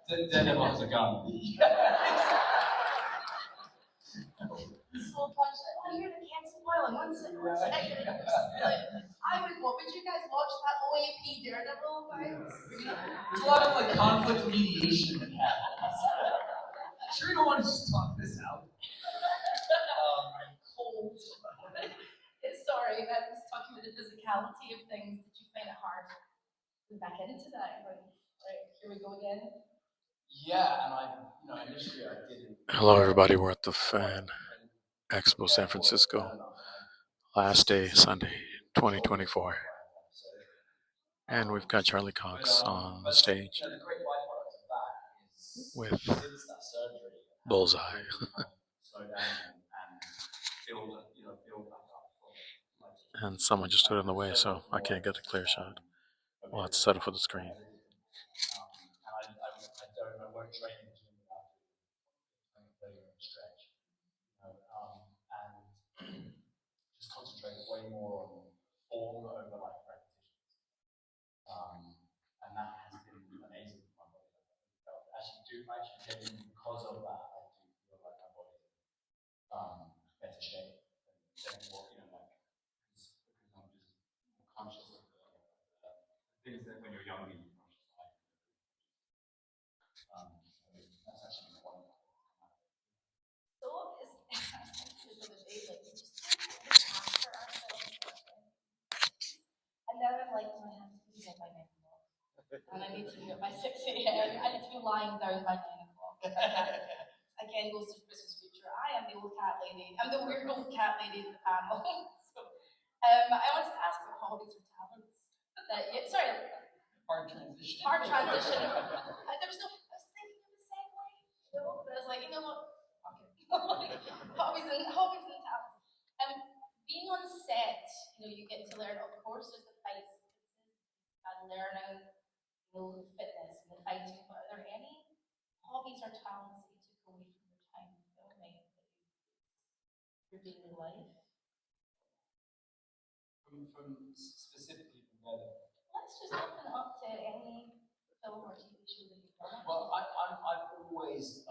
Daredevil has a gun. So much. Oh, you're the can't spoil it. One second. What would you guys watch that OAP Daredevil vibes? There's a lot of like conflict mediation that happens. Sure, you don't want to just talk this out. Cold. Sorry, I was talking about the physicality of things. Did you find it hard? We're back into that. Right, here we go again. Yeah, and initially I didn't. Hello, everybody. We're at the Fan EXPO San Francisco. Last day, Sunday, 2024. And we've got Charlie Cox on the stage with Bullseye. And someone just stood in the way, so I can't get a clear shot. We'll have to settle for the screen. I won't train in the gym without doing 30-minute stretch. And just concentrate way more on form over like repetitions. And that has been amazing for my body. Actually, because of that, I do feel like my body's better shape than what, because I'm just more conscious of the things that when you're younger you conscious of. That's actually one. So is the day like we just after ourselves. And then I'm like, I have to be up by 9 o'clock. And I need to be up by 6 a.m. I need to be lying down by 9 o'clock. Again, goes to Christmas future. I am the old cat lady. I'm the weird old cat lady in the panel. I wanted to ask about hobbies or talents. Sorry. Hard transition. There was no. I was thinking of the same way. But I was like, you know what? Okay. hobbies and talents. Being on set, you get to learn. Of course, there's the fight and learning, fitness and the fighting. But are there any hobbies or talents that you took away from your time filming, your daily life? From specifically from Bethel. Let's just open up to any film or TV show that you've done. Well, I've always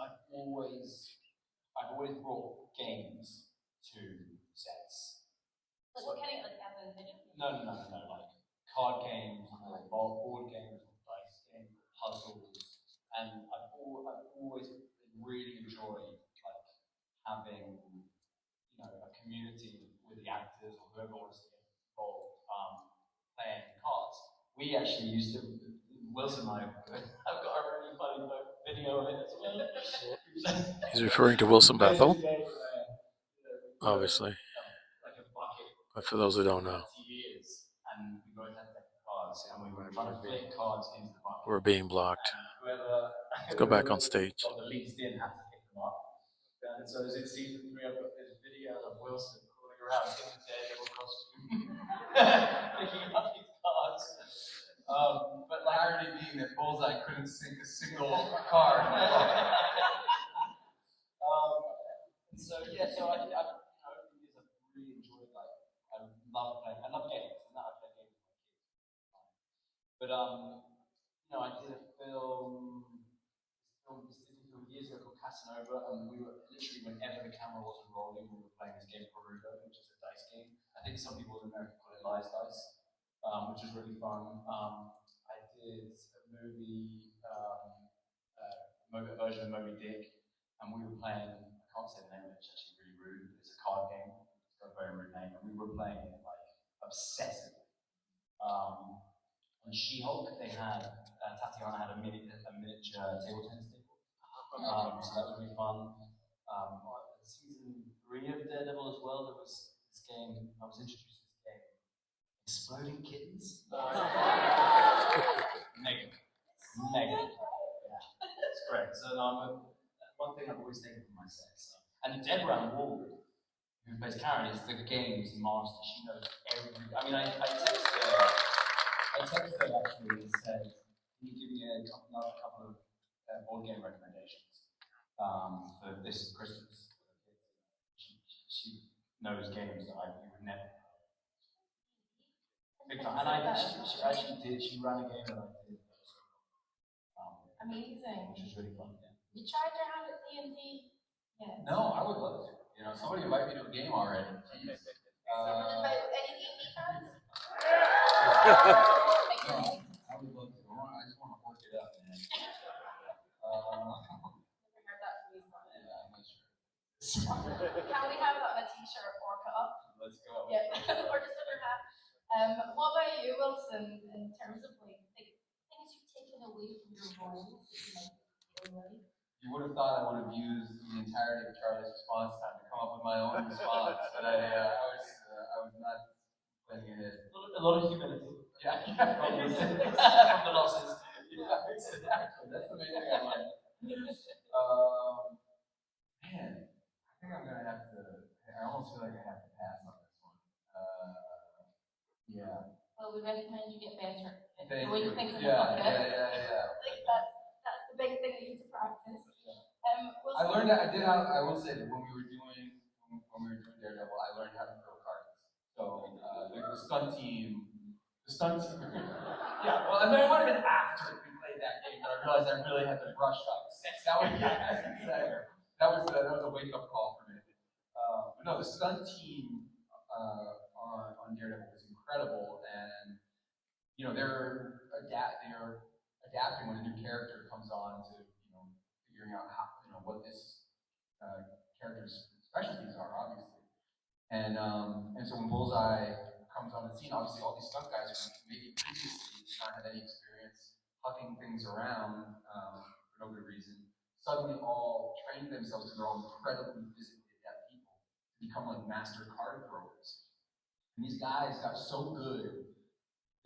brought games to sets. Like what kind of as in video? No, like card games or board games or dice games, puzzles, and I've always really enjoyed like having a community with the actors or whoever wants to get involved playing cards. We actually used to, Wilson and I've got a really funny video of it as well. He's referring to Wilson Bethel, obviously. But for those who don't know, and we both had cards, and we were trying to flip cards into the bucket. we're being blocked. Let's go back on stage. The least in had to pick them up. And so in season 3, I've got this video of Wilson crawling around in the Daredevil costume, picking up these cards. But the irony being that Bullseye couldn't sink a single card. So I really enjoyed I love playing. I love games, and I play games with my kids. But I did a film years ago called Casanova, and we were literally whenever the camera wasn't rolling, we were playing this game Prt-1, which is a dice game. I think some people in America call it Lies Dice, which is really fun. I did a movie, a version of Moby Dick, and we were playing. I can't say the name, it's actually really rude. It's a card game. It's got a very rude name, and we were playing it obsessively. On She-Hulk, they had Tatiana had a miniature table tennis table. So that was really fun. Season 3 of Daredevil as well, there was this game, I was introduced to this game, Exploding Kittens. Mega. Yeah, it's great. So one thing I've always taken from my sets. And Deborah Wall, who plays Karen, is the games master. She knows every. I texted her actually and said, can you give me another couple of board game recommendations for this Christmas? She knows games that you would never. Big time. And she actually did. She ran a game that I did. Amazing. which was really fun. Yeah. You tried your hand at D&D? Yeah. No, I would love to. You know, somebody invite me to a game already. Jeez. Any D&D fans? I would love to. I just want to work it up, man. Never heard that phrase. Yeah, I'm not sure. Can we have a t-shirt or cup? Let's go. Yeah, or just under hat. What about you, Wilson, in terms of like things you've taken away from your roles that you might feel right? You would have thought I would have used the entirety of Charlie's response time to come up with my own response, but I was not planning ahead. A lot of humility. Yeah, from the losses. Yeah, exactly. That's the main thing I like. Man, I think I'm gonna have to. I almost feel like I have to pass on this one. Yeah. Well, we recommend you get better. Thank the way you. you think in Yeah. the I think that's the big thing that you need to practice. I learned that. I will say that when we were doing Daredevil, I learned how to throw cards. So the stunt team. Yeah. Well, I mean, it might have been after we played that game that I realized I really had to brush up. That was a wake up call for me. But no, the stunt team on Daredevil was incredible, and you know they're adapting when a new character comes on to figuring out how what this character's specialties are, obviously. And so when Bullseye comes on the scene, obviously all these stunt guys who maybe previously did not have any experience hucking things around for no good reason, suddenly all trained themselves to their own incredibly physically adept people to become like master card throwers. And these guys got so good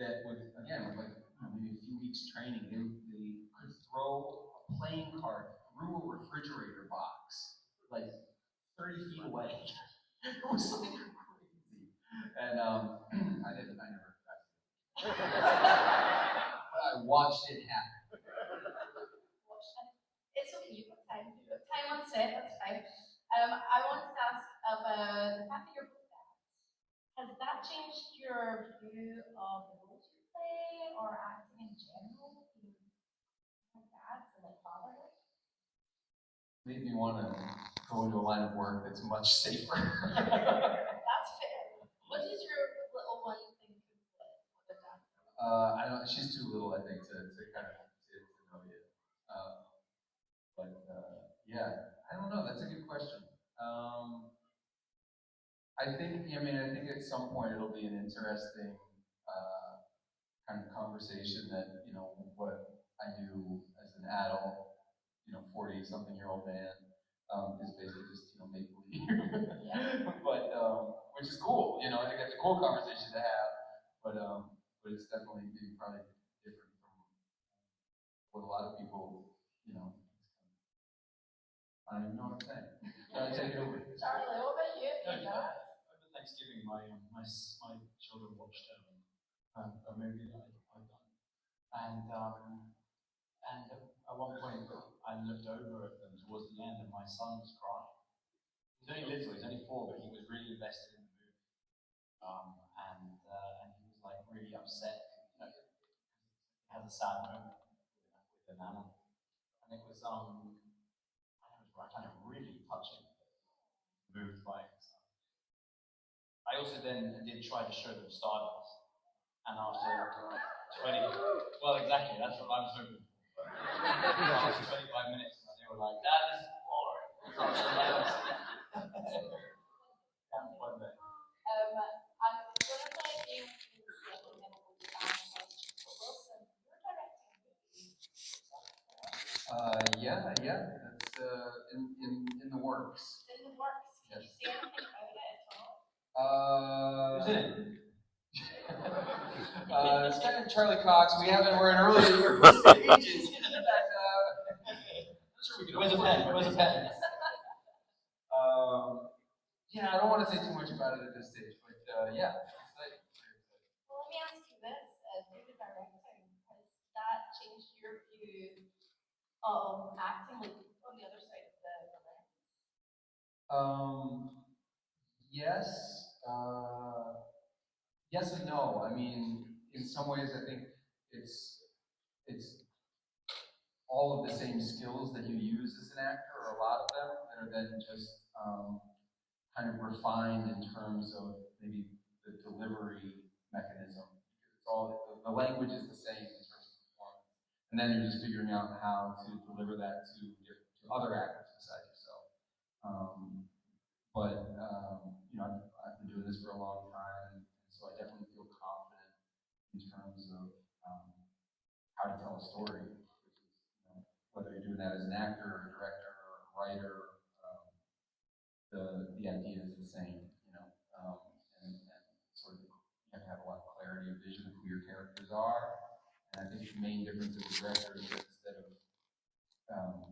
that with like maybe a few weeks training, they could throw a playing card through a refrigerator box like 30 feet away. It was like crazy. And I never got to. But I watched it happen. It's okay, you've got time. You've got time on set, that's fine. I wanted to ask about the fact that you're both dads. Has that changed your view of the roles you play or acting in general? Being dads and like fatherhood? Made me want to go into a line of work that's much safer. That's fair. What does your little one think of the dad? I don't. She's too little, I think, to kind of to know yet. Yeah, I don't know. That's a good question. I think at some point it'll be an interesting kind of conversation that what I do as an adult, 40-something-year-old man, is basically just make believe. But which is cool. I think that's a cool conversation to have. But it's definitely probably different from what a lot of people, I don't even know what I'm saying. Take it over. Charlie, what about you? Over Thanksgiving, my children watched a movie that I'd done, and at one point I looked over at them towards the end, and my son was crying. He's only little, he's only 4, but he was really invested in the movie, and he was like really upset. It has a sad moment with an animal, and it was I kind of really touching, moved by it. I also then did try to show them Star Wars, and after 20, well, exactly, that's what I was hoping for. After 25 minutes, they were like, "That is boring." I'm going to play a game with you in a second, and then we'll go back to questions. But Wilson, you're directing a movie. Yeah, that's in the works. It's in the works. Can Yes. you say anything about it at all? Who's in it? Second Charlie Cox. We're in early stages. Where's a pen? Yeah, I don't want to say too much about it at this stage, but yeah, exciting. Well, let me ask you this: through the directing, has that changed your view of acting, like on the other side of the lens? Yes. Yes and no. I mean, in some ways, I think it's all of the same skills that you use as an actor, or a lot of them, that are then just kind of refined in terms of maybe the delivery mechanism. It's all, the language is the same in terms of performance. And then you're just figuring out how to deliver that to other actors besides yourself. You know, I've been doing this for a long time, and so I definitely feel confident in terms of how to tell a story. Which is, you know, whether you're doing that as an actor, or a director, or a writer, the idea is the same. You know, and sort of you have to have a lot of clarity of vision of who your characters are. And I think the main difference as a director is that instead of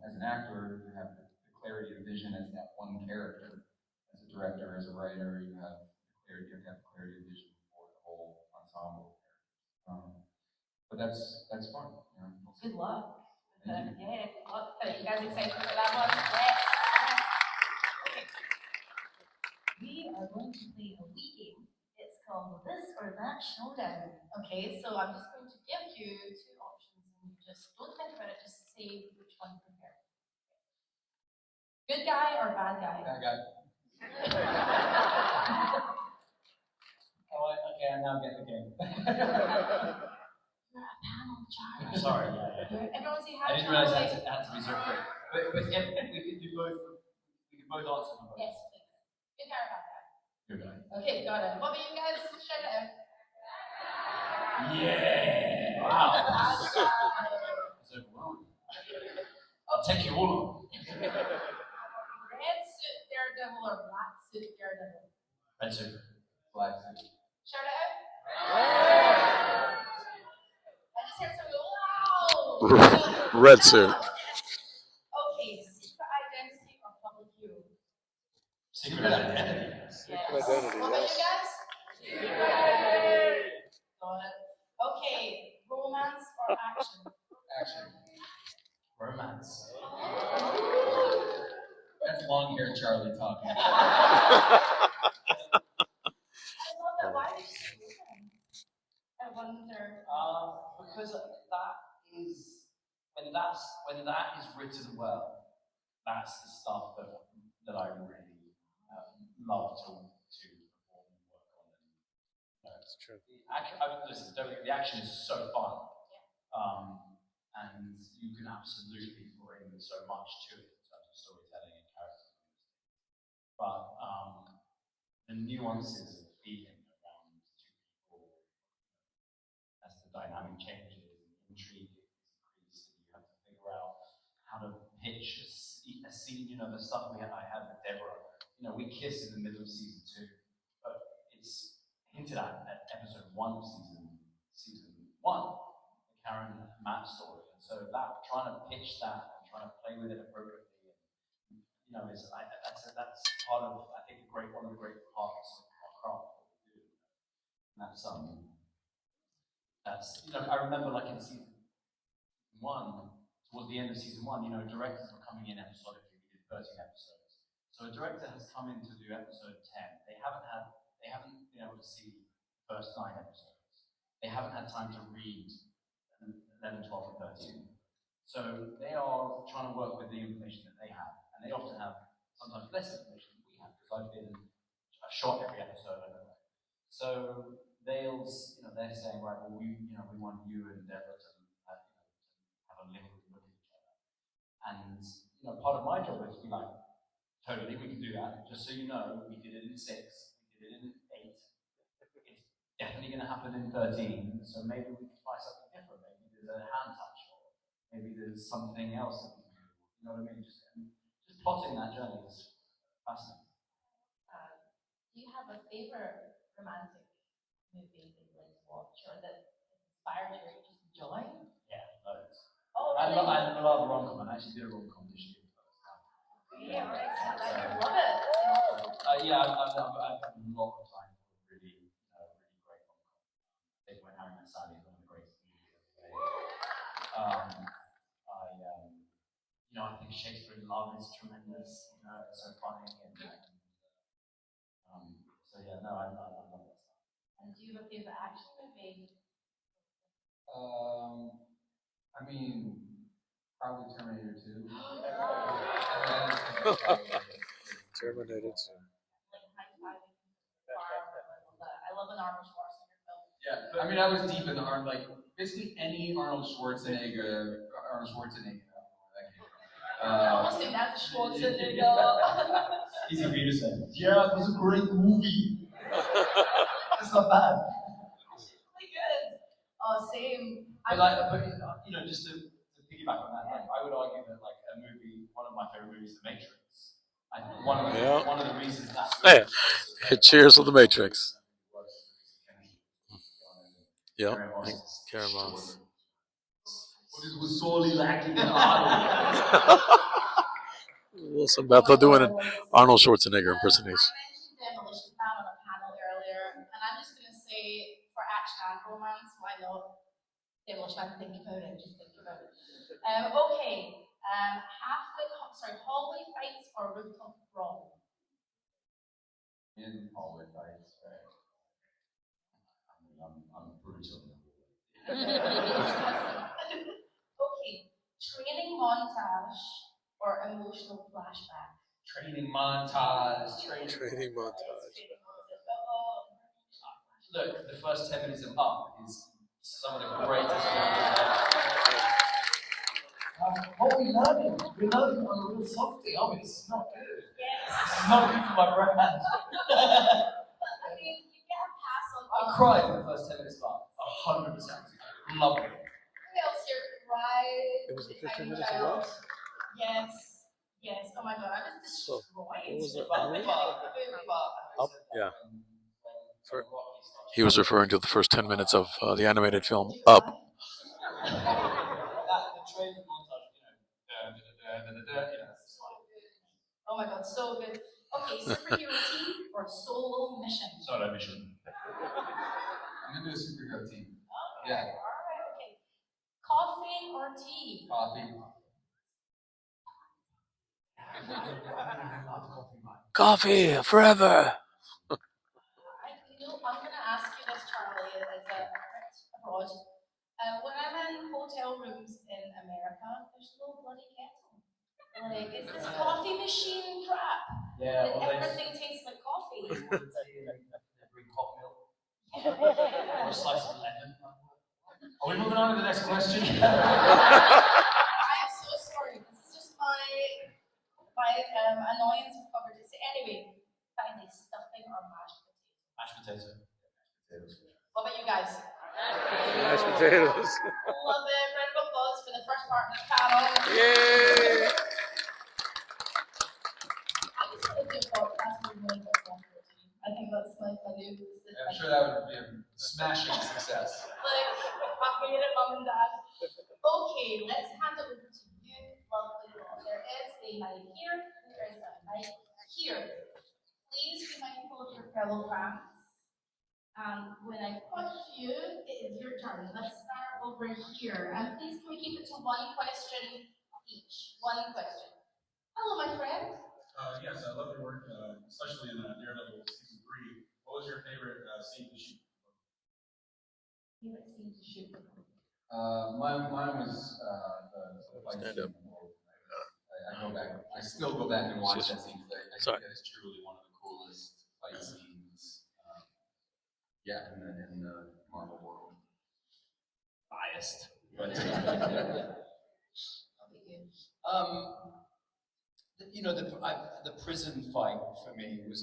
as an actor, you have the clarity of vision as that one character. As a director, as a writer, you have clarity of vision for the whole ensemble. But that's fun. You know. Good luck. Thank you. Yeah, good luck. Are you guys excited for that one? Yes. Okay. We are going to play a wee game. It's called This or That Showdown. Okay, so I'm just going to give you two options, and you just don't think about it, just say which one you prefer. Good guy or bad guy? Bad guy. Oh, okay, I now get the game. You're a panel, Charlie. Sorry, yeah. Everyone say hi. I didn't realize it had to be so quick. But if we could do both, we could both answer them both. Yes, please. Good guy or bad guy? Good guy. Okay, got it. What about you guys? Shout it out. Yeah! Wow. That's overwhelming. I'll take you all on. Red suit Daredevil or black suit Daredevil? Red suit. Black suit. Shout it out. I just heard some go, wow! Red suit. Okay, secret identity or public hero? Secret identity. Yes. identity, What about yes. you guys? Secret identity. Got it. Okay, romance or action? Action. Romance. That's long-haired Charlie talking. I love that. Why did you say romance? I wonder. Because that is when that is written well, that's the stuff that I really love to perform and work on. That's true. Listen, the action is so fun, and you can absolutely bring so much to it in terms of storytelling and character. But the nuances of feeling around two people as the dynamic changes and intrigue is increased, and you have to figure out how to pitch a scene. You know, the stuff I had with Deborah. You know, we kiss in the middle of season 2, but it's hinted at episode 1 of season 1, the Karen and Matt story. And so that trying to pitch that and trying to play with it appropriately, you know, that's part of, I think, one of the great parts of our craft that we do. And that's you know, I remember like in season 1, towards the end of season 1, you know, directors were coming in episodically. We did 13 episodes. So a director has come in to do episode 10. They haven't been able to see the first 9 episodes. They haven't had time to read 11, 12, and 13. So they are trying to work with the information that they have, and they often have sometimes less information than we have, because I've shot every episode. I don't know. So they're saying, right, well, we want you and Deborah to have a link look at each other. And part of my job is to be like, totally, we can do that. Just so you know, we did it in 6, we did it in 8. It's definitely going to happen in 13. So maybe we can try something different. Maybe there's a hand touch, or maybe there's something else that we can do. You know what I mean? Just plotting that journey is fascinating. Do you have a favorite romantic movie that you like to watch, or that inspired you, or you just enjoy? Yeah, loads. Oh, I really? love rom-com. I actually did a rom-com this year. Yeah, all right. I love it. Yeah, I've a lot of time for really great rom-com. I think When Harry Met Sally is one of the greatest movies of the day. I think Shakespeare in Love is tremendous. It's so funny so yeah, no, I love that stuff. And do you have a favorite action movie? I mean, Probably Terminator 2. Terminated. I love an Arnold Schwarzenegger film. Yeah, but I mean, I was deep in the Arnold, like basically any Arnold Schwarzenegger. I almost think that's Schwarzenegger. Easy for you to say. Yeah, it was a great movie. It's not bad. It's really good. Oh, same. Just to piggyback on that, like, I would argue that like a movie, one of my favorite movies, The Matrix. One of the reasons that. Hey, cheers to the Matrix. Yep. Karen Moss. But it was sorely lacking in Arnold. Wilson Bethel doing an Arnold Schwarzenegger impersonation. I mentioned Demolition Man on a panel earlier, and I'm just going to say for action and romance, why not? Demolition Man, think about it, just think about it. Hallway fights or rooftop brawl? In hallway fights, right? I mean, I'm brutal. Okay, training montage or emotional flashback? Training montage. Training montage. Look, the first 10 minutes of Up is some of the greatest. What we learning? We're learning on a real softy, aren't we? This is not good. Yes. This is not good for my brand. But I mean, you get a pass on. I cried in the first 10 minutes of Up. 100%. Loved it. Who else here cried? It was the 15 minutes of what? Yes. Yes. Oh my God, I was destroyed. What was it? Up. Yeah. He was referring to the first 10 minutes of the animated film Up. Oh my God, so good. Okay, superhero team or solo mission? Solo mission. I'm gonna do a superhero team. Okay. Yeah. Alright, okay. Coffee or tea? Coffee. Coffee forever. I'm going to ask you this, Charlie, as a Brit abroad. When I'm in hotel rooms in America, there's no bloody kettle. Like, is this coffee machine crap? Yeah, Everything tastes like coffee. They bring hot milk. Or a slice of lemon. Are we moving on to the next question? I am so sorry. This is just my annoyance with coverage. Anyway, finally, stuffing or mashed potatoes? Mashed potato. What about you guys? Mashed potatoes. Love it. Round of applause for the first part of this panel. Yay! I just want to do a podcast with really good property. I think that's my value. I'm sure that would be a smashing success. Like, I made it, mom and dad. Okay, let's hand it over to you, lovely girl. There is a mic here, and there is a mic here. Please be mindful of your fellow fans. When I push you, it is your turn. Let's start over here. And please can we keep it to one question each? One question. Hello, my friend. Yes, I love your work, especially in Daredevil season 3. What was your favorite scene to shoot? Favorite scene to shoot? Mine was the fight Stand scene. up. I still go back and watch that scene today. I Sorry. think that is truly one of the coolest fight scenes. In the Marvel world. Biased. But, the prison fight for me was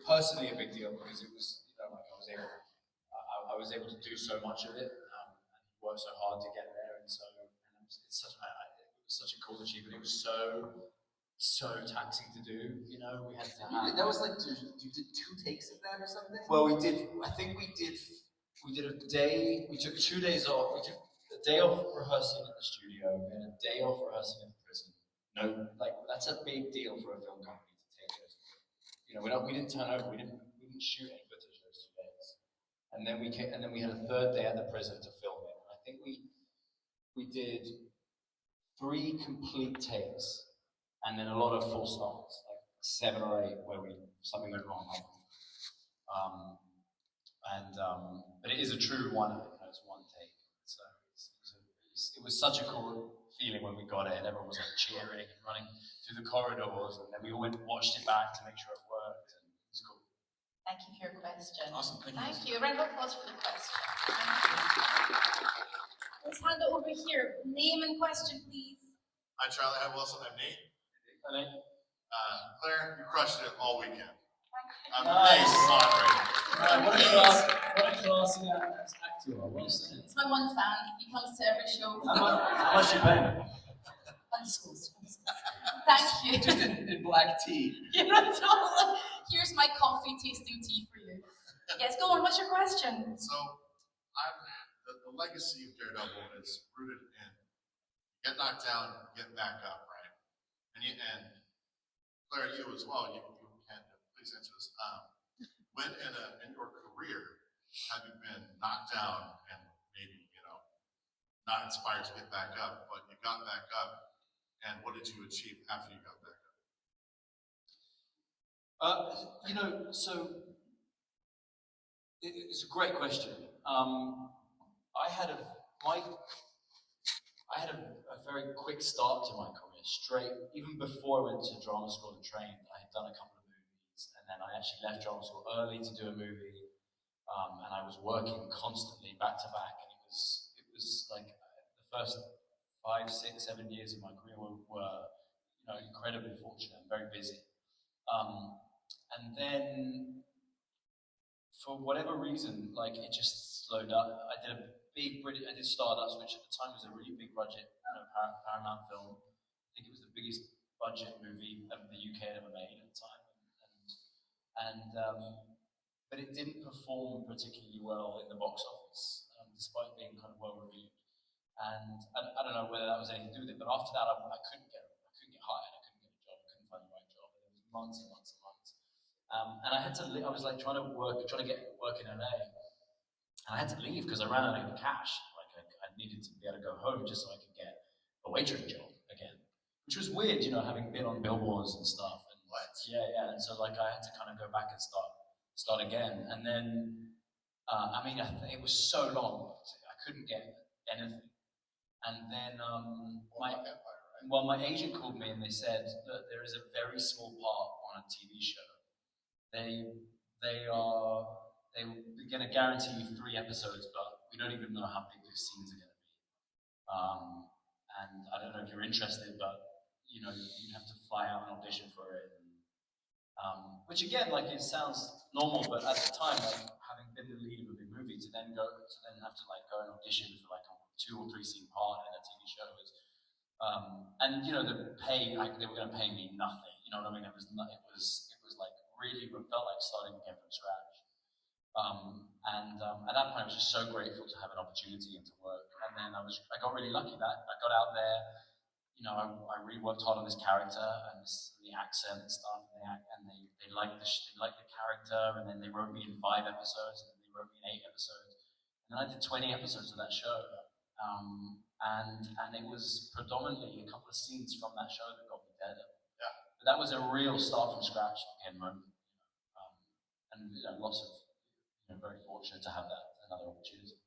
personally a big deal because it was, I was able to do so much of it and work so hard to get there, and it was such a cool achievement. It was so taxing to do. We had to have. That was like you did 2 takes of that or something? Well, we did. I think we did a day. We took 2 days off. We took a day off rehearsing at the studio and a day off rehearsing at the prison. That's a big deal for a film company to take it. We didn't turn over. We didn't shoot any footage those 2 days. And then we had a third day at the prison to film it. And I think we did 3 complete takes, and then a lot of full stops, like 7 or 8, where something went wrong. But it is a true one. It's one take. So it was such a cool feeling when we got it, and everyone was like cheering and running through the corridors, and then we all went and watched it back to make sure it worked, and it was cool. Thank you for your question. Awesome, thank you. Thank you. A round of applause for the question. Let's hand it over here. Name and question, please. Hi, Charlie. Hi, Wilson. I'm Nate. Hello. Claire, you crushed it all weekend. Nice. Amazing songwriting. What a class actor you are. Well said. It's my one fan. He comes to every show. How much you paying? Undisclosed. Thank you. Just in black tea. You know, totally. Here's my coffee tasting tea for you. Yes, go on. What's your question? So, the legacy of Daredevil is rooted in get knocked down, get back up, right? And Claire, you as well. You can please answer this. When in your career have you been knocked down and maybe not inspired to get back up, but you got back up, and what did you achieve after you got back up? So it's a great question. I had a very quick start to my career. Straight, even before I went to drama school and trained, I had done a couple of movies, and then I actually left drama school early to do a movie, and I was working constantly back to back, and it was like the first 5, 6, 7 years of my career were incredibly fortunate and very busy. And then, for whatever reason, like it just slowed up. I did Stardust, which at the time was a really big budget, Paramount film. I think it was the biggest budget movie that the UK had ever made at the time, but it didn't perform particularly well in the box office, despite being kind of well reviewed. And I don't know whether that was anything to do with it, but after that, I couldn't get hired. I couldn't get a job. I couldn't find the right job. It was months and months and months. And I had to. I was like trying to get work in LA, and I had to leave because I ran out of cash. Like I needed to be able to go home just so I could get a waitering job again, which was weird, having been on billboards and stuff. And yeah. And so like I had to kind of go back and start again. And then it was so long, I couldn't get anything. And then my agent called me and they said that there is a very small part on a TV show. They're going to guarantee you 3 episodes, but we don't even know how big those scenes are going to be. And I don't know if you're interested, but you'd have to fly out and audition for it. Which again, like it sounds normal, but at the time, like having been the lead of a big movie, to then have to like go and audition for like a 2 or 3 scene part in a TV show is, and the pay, like they were going to pay me nothing. You know what I mean? It was like really felt like starting again from scratch. At that point, I was just so grateful to have an opportunity and to work. And then I got really lucky that I got out there. I really worked hard on this character and the accent and stuff. And they liked the character. And then they wrote me in 5 episodes, and then they wrote me in 8 episodes. And then I did 20 episodes of that show. And it was predominantly a couple of scenes from that show that got me Daredevil. Yeah. But that was a real start from scratch again moment. And lots of very fortunate to have another opportunity.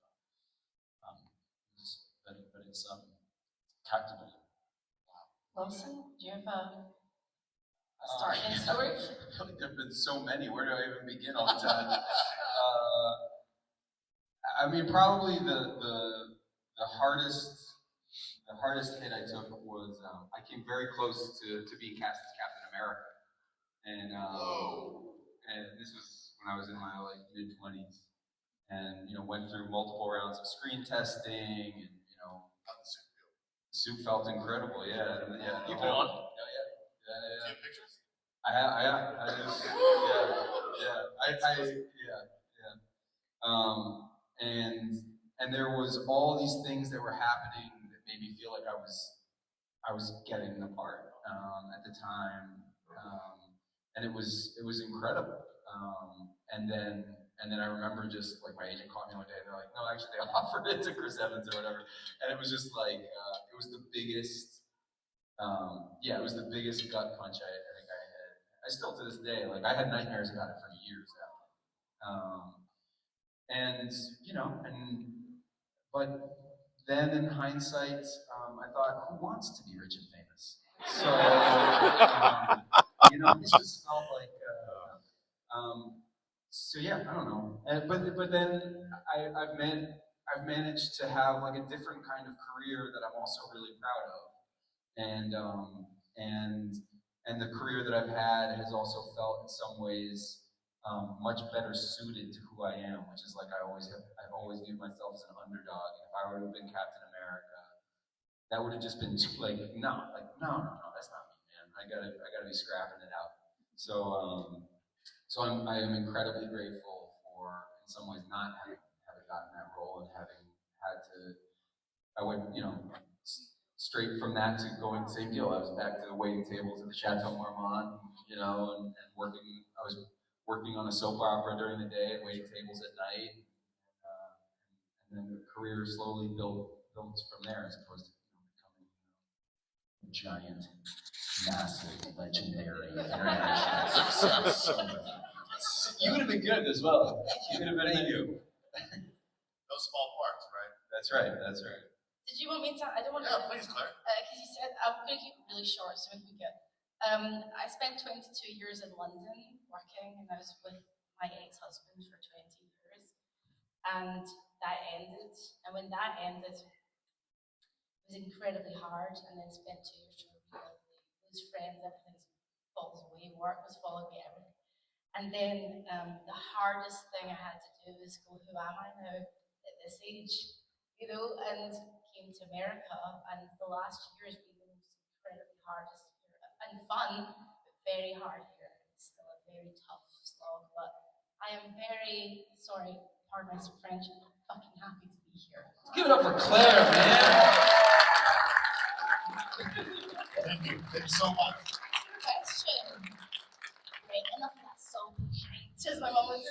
But it's character building. Wilson, do you have a starting story? I feel like there have been so many. Where do I even begin all the time? Probably the hardest hit I took was I came very close to being cast as Captain America, and this was when I was in my mid-20s, and went through multiple rounds of screen testing, and the suit felt incredible. Yeah. You put it on? Do you have pictures? And there was all these things that were happening that made me feel like I was getting the part at the time, and it was incredible. And then I remember just like my agent called me one day and they're like, no, actually they offered it to Chris Evans or whatever, and it was just like it was the biggest. It was the biggest gut punch I think I had. I still to this day, like I had nightmares about it for years after. But then in hindsight, I thought, who wants to be rich and famous? So, this just felt like, so yeah, I don't know. But then I've managed to have like a different kind of career that I'm also really proud of, and the career that I've had has also felt in some ways much better suited to who I am, which is like I've always viewed myself as an underdog. And if I would have been Captain America, that would have just been too, no, that's not me, man. I gotta be scrapping it out. So I am incredibly grateful for, in some ways, not having gotten that role and having had to. I went, straight from that to going, same deal. I was back to the waiting tables at the Chateau Marmont, and working. I was working on a soap opera during the day and waiting tables at night. And then the career slowly built from there, as opposed to becoming a giant, massive, legendary, international success. You would have been good as well. You could have been. Thank you. Those small parts, right? That's right. That's right. Did you want me to? I don't want to. Yeah, please, Claire. Because you said I'm going to keep it really short, so we can get. I spent 22 years in London working, and I was with my ex-husband for 20 years, and that ended. And when that ended, it was incredibly hard. And then spent 2 years trying to rebuild, lose friends, everything falls away. Work was following me, everything. And then the hardest thing I had to do was go, who am I now at this age? And came to America, and the last year has been the most incredibly hardest year, and fun, but very hard year. It's still a very tough slog, but I am very, sorry, pardon my French, fucking happy to be here. Let's give it up for Claire, man. Thank you so much. Question. Right, enough of that soul behind. Says my mom was.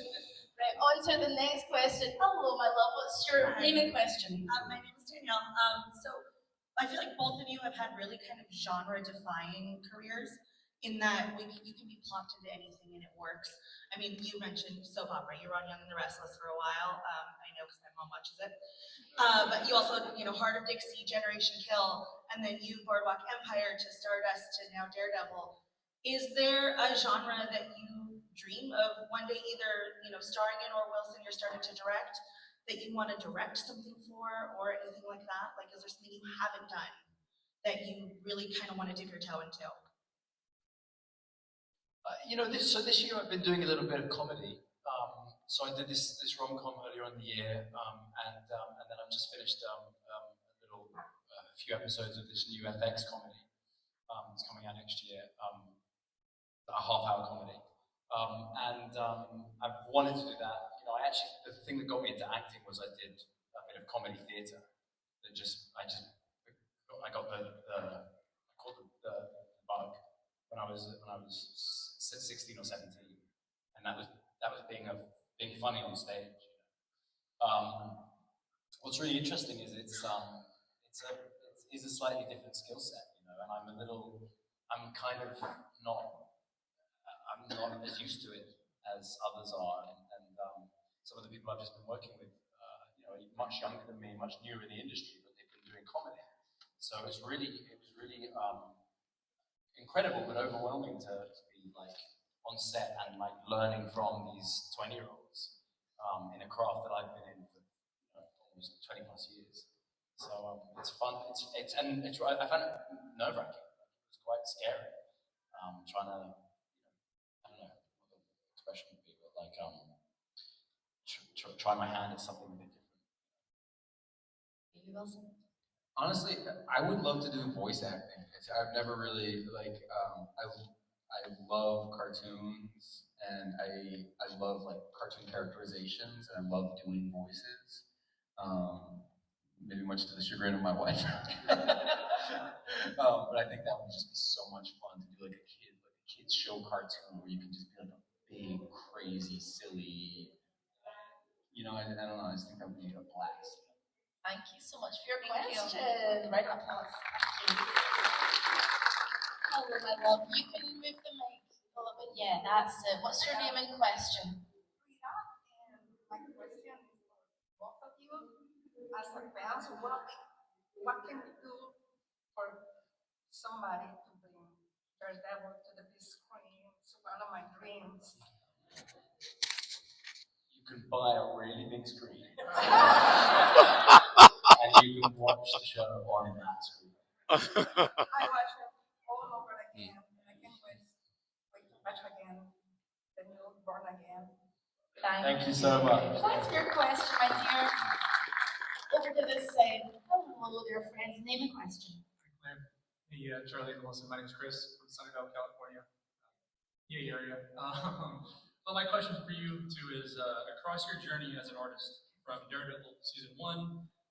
Right, on to the next question. Hello, my love. What's your name and question? My name is Danielle. So I feel like both of you have had really kind of genre-defying careers in that you can be plopped into anything and it works. I mean, you mentioned soap opera. You were on Young and the Restless for a while. I know because my mom watches it. But you also, Heart of Dixie, Generation Kill, and then you Boardwalk Empire to Stardust to now Daredevil. Is there a genre that you dream of one day either, starring in, or Wilson, you're starting to direct, that you want to direct something for, or anything like that? Like, is there something you haven't done that you really kind of want to dip your toe into? This year I've been doing a little bit of comedy. So I did this rom-com earlier in the year, and then I've just finished a few episodes of this new FX comedy. It's coming out next year, a half-hour comedy. I've wanted to do that. The thing that got me into acting was I did a bit of comedy theatre. I got the bug when I was 16 or 17, and that was being funny on stage. What's really interesting is it's a slightly different skill set, and I'm kind of not as used to it as others are, and some of the people I've just been working with, are much younger than me, much newer in the industry, but they've been doing comedy. So it was really incredible, but overwhelming to be like on set and like learning from these 20-year-olds in a craft that I've been in for almost 20 plus years. So it's fun. I found it nerve-wracking. It was quite scary. Trying to, I don't know what the expression would be, but like try my hand at something a bit different. You, Wilson? Honestly, I would love to do voice acting. I've never really I love cartoons, and I love like cartoon characterizations, and I love doing voices. Maybe much to the chagrin of my wife. But I think that would just be so much fun to do like a kid's show cartoon where you can just be like a big, crazy, silly. I don't know. I just think that would be a blast. Thank you so much for your question. Right up applause. Hello, my love. You can move the mic a little bit. Yeah, that's it. What's your name and question? My question is for both of you. as a fans, what can you do for somebody to bring Daredevil to the big screen? It's one of my dreams. You can buy a really big screen. And you can watch the show on that screen. I watch it all over again, and I can't wait to watch again the new Born Again. Thank you so much. That's your question, my dear. Over to this side. Hello, dear friends. Name a question. Hey, Charlie and Melissa. My name is Chris from Sunnyvale, California, Yay area. But my question for you two is across your journey as an artist, from Daredevil season 1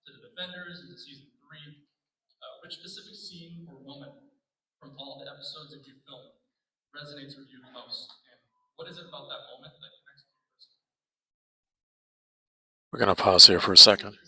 to the Defenders and to season 3, which specific scene or moment from all the episodes that you filmed resonates with you the most? And what is it about that moment that connects with you personally? We're going to pause here for a second.